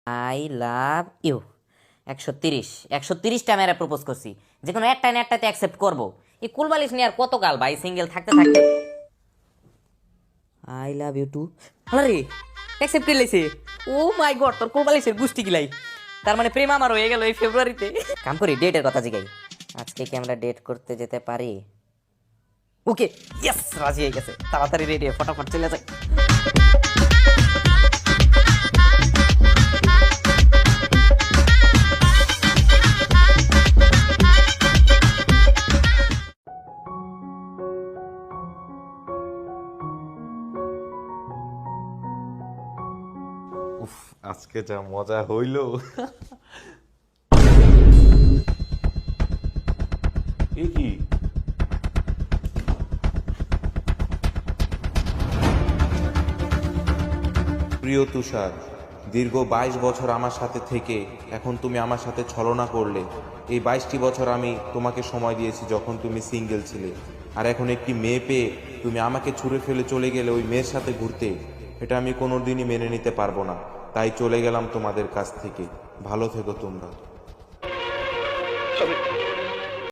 I love you 130টা মেয়েরা propose করছি, যে কোনো একটা না একটাতে অ্যাকসেপ্ট করবো। এই কুলবালিশ নিয়ে আর কতকাল ভাই সিঙ্গেল থাকতে থাকতে। আই লাভ ইউ টু আরে অ্যাকসেপ্ট করে লাইছে। ও মাই গড, তোর কুলবালিশের গুষ্টি গিলাই। তার মানে প্রেম আমার হয়ে গেল এই ফেব্রুয়ারিতে। কাম করি ডেটের কথা জিগাই, আজকে কি আমরা ডেট করতে যেতে পারি? ওকে ইয়েস, রাজি হয়ে গেছে। তাড়াতাড়ি রেডি হয়ে ফটাফট চলে যায়। উফ, আজকে যা মজা হইলো। এ কি? প্রিয় তুষার, দীর্ঘ 22 বছর আমার সাথে থেকে এখন তুমি আমার সাথে ছলনা করলে। এই 22টি বছর আমি তোমাকে সময় দিয়েছি যখন তুমি সিঙ্গেল ছিলে, আর এখন একটি মেয়ে পেয়ে তুমি আমাকে ছুঁড়ে ফেলে চলে গেলে ওই মেয়ের সাথে ঘুরতে। এটা আমি কোনোদিনই মেনে নিতে পারবো না, তাই চলে গেলাম তোমাদের কাছ থেকে। ভালো থেকো তোমরা।